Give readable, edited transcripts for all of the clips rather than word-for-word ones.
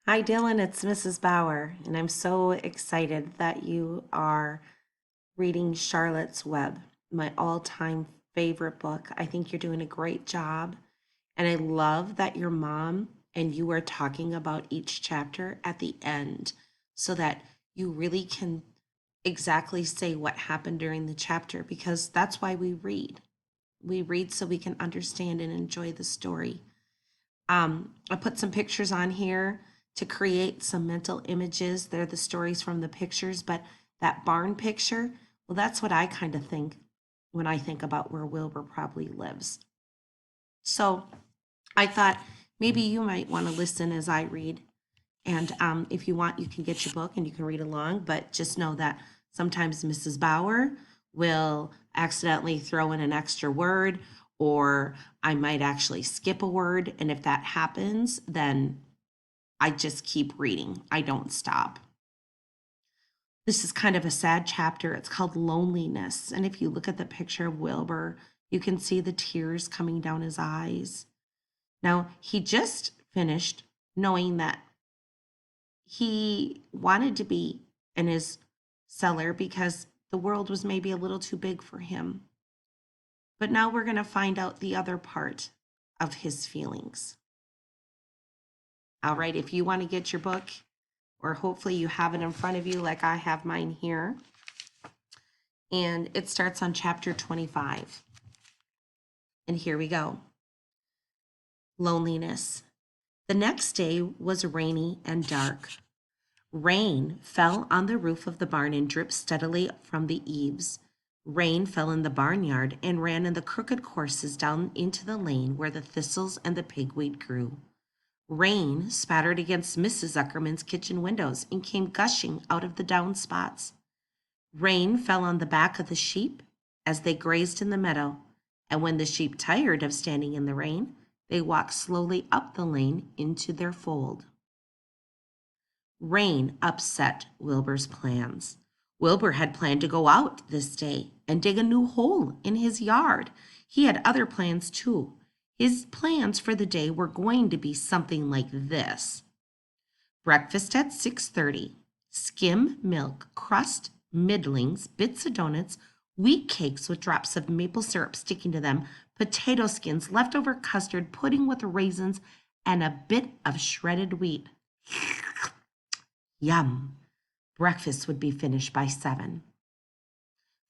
Hi, Dylan. It's Mrs. Bauer, and I'm so excited that you are reading Charlotte's Web, my all time favorite book. I think you're doing a great job, and I love that your mom and you are talking about each chapter at the end so that you really can exactly say what happened during the chapter because that's why we read. We read so we can understand and enjoy the story. I put some pictures on here to create some mental images. They're the stories from the pictures, but that barn picture, well, that's what I kind of think when I think about where Wilbur probably lives. So I thought maybe you might want to listen as I read. And if you want, you can get your book and you can read along, but just know that sometimes Mrs. Bauer will accidentally throw in an extra word, or I might actually skip a word. And if that happens, then I just keep reading. I don't stop. This is kind of a sad chapter. It's called Loneliness. And if you look at the picture of Wilbur, you can see the tears coming down his eyes. Now, he just finished knowing that he wanted to be in his cellar because the world was maybe a little too big for him. But now we're going to find out the other part of his feelings. All right, if you want to get your book, or hopefully you have it in front of you like I have mine here. And it starts on chapter 25. And here we go. Loneliness. The next day was rainy and dark. Rain fell on the roof of the barn and dripped steadily from the eaves. Rain fell in the barnyard and ran in the crooked courses down into the lane where the thistles and the pigweed grew. Rain spattered against Mrs. Zuckerman's kitchen windows and came gushing out of the downspots. Rain fell on the back of the sheep as they grazed in the meadow, and when the sheep tired of standing in the rain, they walked slowly up the lane into their fold. Rain upset Wilbur's plans. Wilbur had planned to go out this day and dig a new hole in his yard. He had other plans too. His plans for the day were going to be something like this. Breakfast at 6:30. Skim milk, crust, middlings, bits of donuts, wheat cakes with drops of maple syrup sticking to them, potato skins, leftover custard, pudding with raisins, and a bit of shredded wheat. Yum. Breakfast would be finished by 7.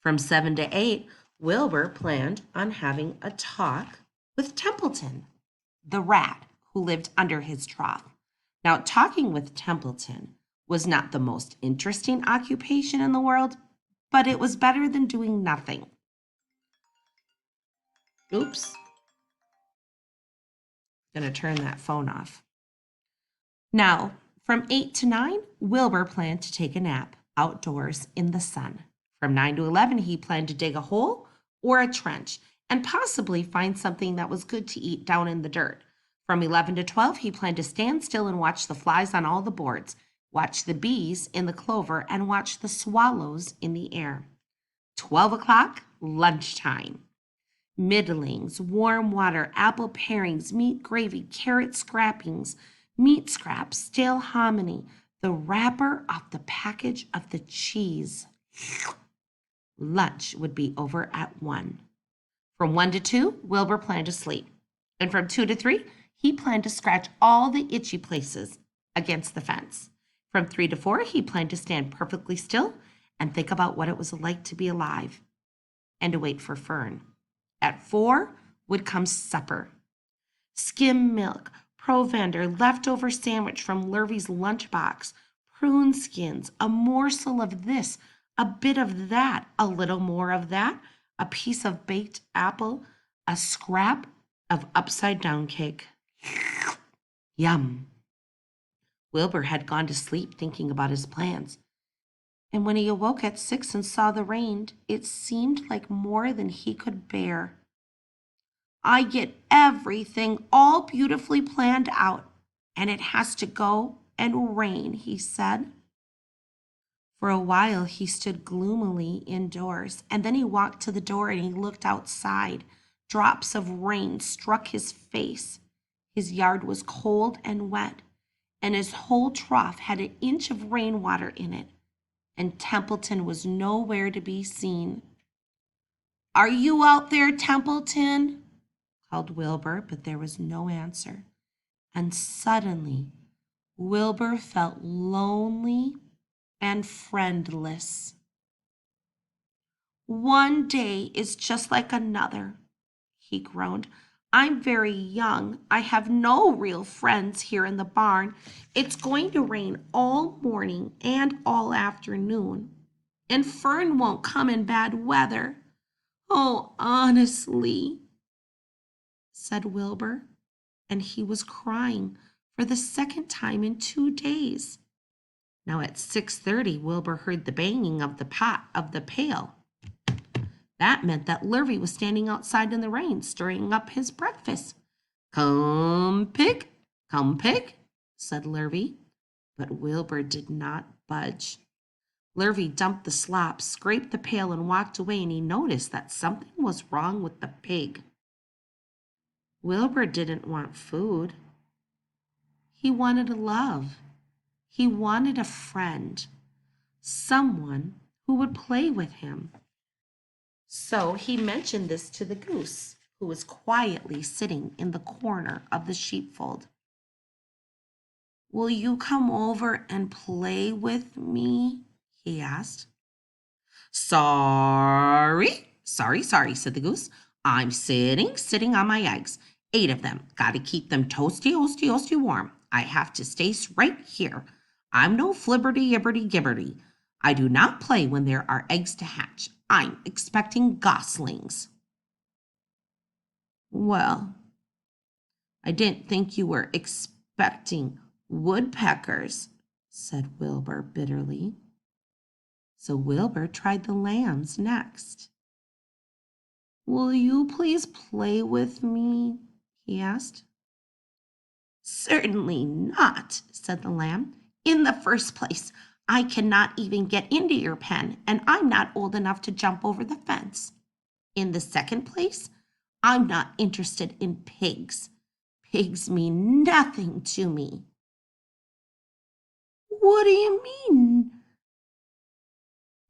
From 7 to 8, Wilbur planned on having a talk with Templeton, the rat who lived under his trough. Now, talking with Templeton was not the most interesting occupation in the world, but it was better than doing nothing. Oops, gonna turn that phone off. Now, from 8 to 9, Wilbur planned to take a nap outdoors in the sun. From 9 to 11, he planned to dig a hole or a trench and possibly find something that was good to eat down in the dirt. From 11 to 12, he planned to stand still and watch the flies on all the boards, watch the bees in the clover, and watch the swallows in the air. 12 o'clock, lunchtime. Middlings, warm water, apple parings, meat gravy, carrot scrappings, meat scraps, stale hominy, the wrapper off the package of the cheese. Lunch would be over at 1. From 1 to 2, Wilbur planned to sleep. And from 2 to 3, he planned to scratch all the itchy places against the fence. From 3 to 4, he planned to stand perfectly still and think about what it was like to be alive and to wait for Fern. At 4 would come supper. Skim milk, provender, leftover sandwich from Lurvy's lunchbox, prune skins, a morsel of this, a bit of that, a little more of that, a piece of baked apple, a scrap of upside down cake. Yum. Wilbur had gone to sleep thinking about his plans. And when he awoke at 6 and saw the rain, it seemed like more than he could bear. I get everything all beautifully planned out, and it has to go and rain, he said. For a while he stood gloomily indoors, and then he walked to the door and he looked outside. Drops of rain struck his face. His yard was cold and wet, and his whole trough had an inch of rainwater in it, and Templeton was nowhere to be seen. "Are you out there, Templeton?" called Wilbur, but there was no answer. And suddenly, Wilbur felt lonely and friendless. "One day is just like another," he groaned. "I'm very young. I have no real friends here in the barn. It's going to rain all morning and all afternoon. And Fern won't come in bad weather. Oh, honestly," said Wilbur, and he was crying for the second time in 2 days. Now at 6:30, Wilbur heard the banging of the pot of the pail. That meant that Lurvy was standing outside in the rain, stirring up his breakfast. Come, pig, said Lurvy. But Wilbur did not budge. Lurvy dumped the slop, scraped the pail, and walked away, and he noticed that something was wrong with the pig. Wilbur didn't want food. He wanted love. He wanted a friend, someone who would play with him. So he mentioned this to the goose, who was quietly sitting in the corner of the sheepfold. "Will you come over and play with me?" he asked. Sorry, said the goose. "I'm sitting on my eggs. 8 of them. Gotta keep them toasty warm. I have to stay right here. I'm no flibberty ibberty gibberty. I do not play when there are eggs to hatch. I'm expecting goslings." "Well, I didn't think you were expecting woodpeckers," said Wilbur bitterly. So Wilbur tried the lambs next. "Will you please play with me?" he asked. "Certainly not," said the lamb. "In the first place, I cannot even get into your pen, and I'm not old enough to jump over the fence. In the second place, I'm not interested in pigs. Pigs mean nothing to me." "What do you mean?"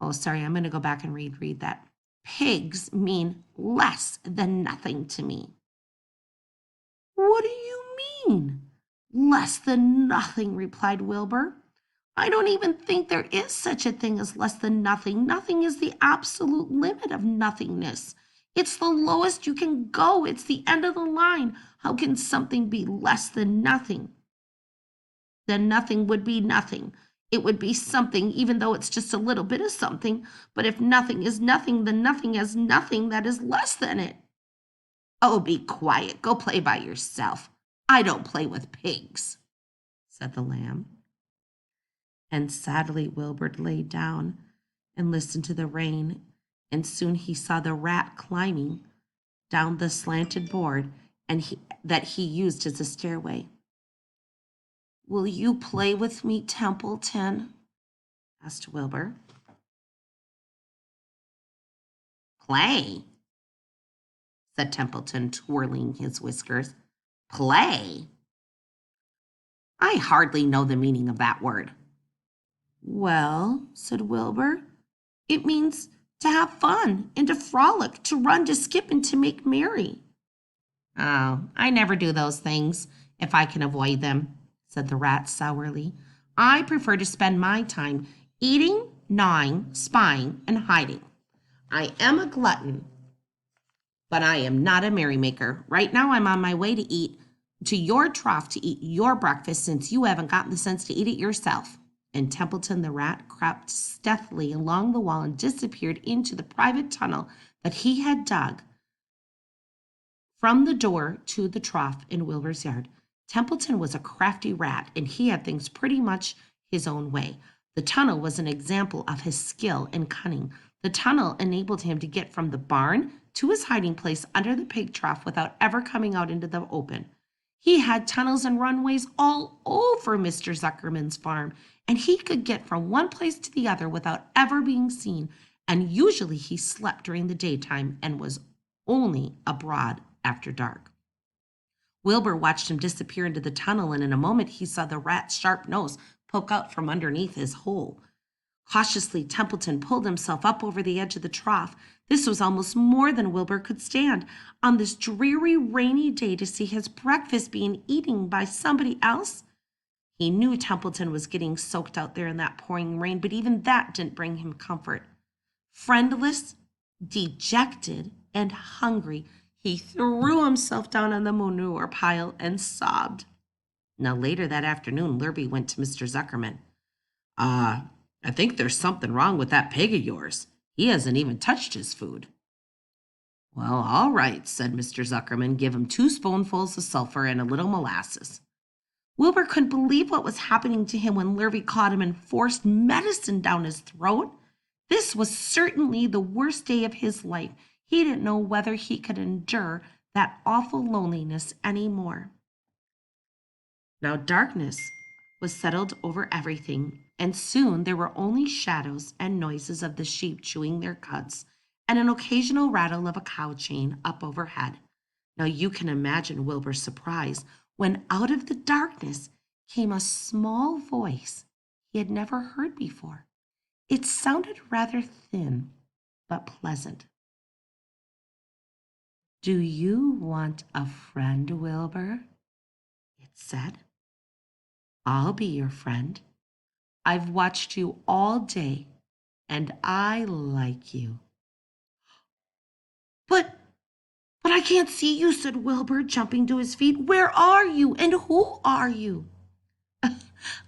Oh, sorry, I'm going to go back and read that. "Pigs mean less than nothing to me." "What do you mean?" "Less than nothing," replied Wilbur. "I don't even think there is such a thing as less than nothing. Nothing is the absolute limit of nothingness. It's the lowest you can go. It's the end of the line. How can something be less than nothing?" "Then nothing would be nothing. It would be something, even though it's just a little bit of something. But if nothing is nothing, then nothing has nothing that is less than it." "Oh, be quiet. Go play by yourself. I don't play with pigs," said the lamb. And sadly Wilbur lay down and listened to the rain, and soon he saw the rat climbing down the slanted board that he used as a stairway. "Will you play with me, Templeton?" asked Wilbur. "Play?" said Templeton, twirling his whiskers. "Play? I hardly know the meaning of that word." "Well," said Wilbur, "it means to have fun and to frolic, to run, to skip, and to make merry." "Oh, I never do those things if I can avoid them," said the rat sourly. "I prefer to spend my time eating, gnawing, spying, and hiding. I am a glutton, but I am not a merrymaker. Right now I'm on my way to your trough to eat your breakfast, since you haven't gotten the sense to eat it yourself." And Templeton the rat crept stealthily along the wall and disappeared into the private tunnel that he had dug from the door to the trough in Wilbur's yard. Templeton was a crafty rat, and he had things pretty much his own way. The tunnel was an example of his skill and cunning. The tunnel enabled him to get from the barn to his hiding place under the pig trough without ever coming out into the open. He had tunnels and runways all over Mr. Zuckerman's farm, and he could get from one place to the other without ever being seen. And usually he slept during the daytime and was only abroad after dark. Wilbur watched him disappear into the tunnel, and in a moment he saw the rat's sharp nose poke out from underneath his hole. Cautiously, Templeton pulled himself up over the edge of the trough. This was almost more than Wilbur could stand. On this dreary, rainy day, to see his breakfast being eaten by somebody else. He knew Templeton was getting soaked out there in that pouring rain, but even that didn't bring him comfort. Friendless, dejected, and hungry, he threw himself down on the manure pile and sobbed. Now, later that afternoon, Lurby went to Mr. Zuckerman. I think there's something wrong with that pig of yours. He hasn't even touched his food. Well, all right, said Mr. Zuckerman. Give him 2 spoonfuls of sulfur and a little molasses. Wilbur couldn't believe what was happening to him when Lurvy caught him and forced medicine down his throat. This was certainly the worst day of his life. He didn't know whether he could endure that awful loneliness anymore. Now darkness was settled over everything, and soon there were only shadows and noises of the sheep chewing their cuds and an occasional rattle of a cow chain up overhead. Now you can imagine Wilbur's surprise when out of the darkness came a small voice he had never heard before. It sounded rather thin, but pleasant. Do you want a friend, Wilbur? It said. I'll be your friend. I've watched you all day, and I like you. But I can't see you, said Wilbur, jumping to his feet. Where are you, and who are you?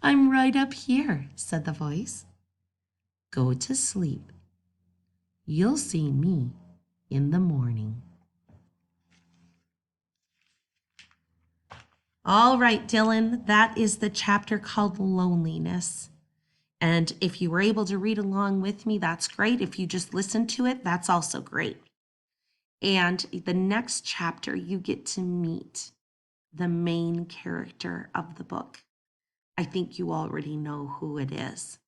I'm right up here, said the voice. Go to sleep. You'll see me in the morning. All right, Dylan, that is the chapter called Loneliness. And if you were able to read along with me, that's great. If you just listened to it, that's also great. And the next chapter, you get to meet the main character of the book. I think you already know who it is.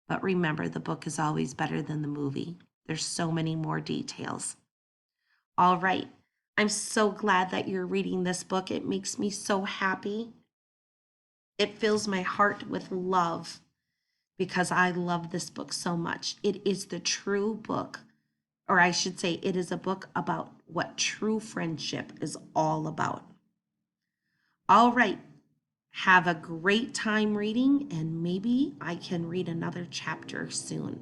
But remember, the book is always better than the movie. There's so many more details. All right. I'm so glad that you're reading this book. It makes me so happy. It fills my heart with love because I love this book so much. It is the true book, or I should say, it is a book about what true friendship is all about. All right. Have a great time reading, and maybe I can read another chapter soon.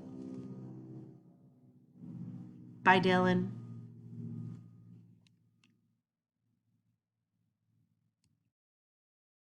Bye, Dylan.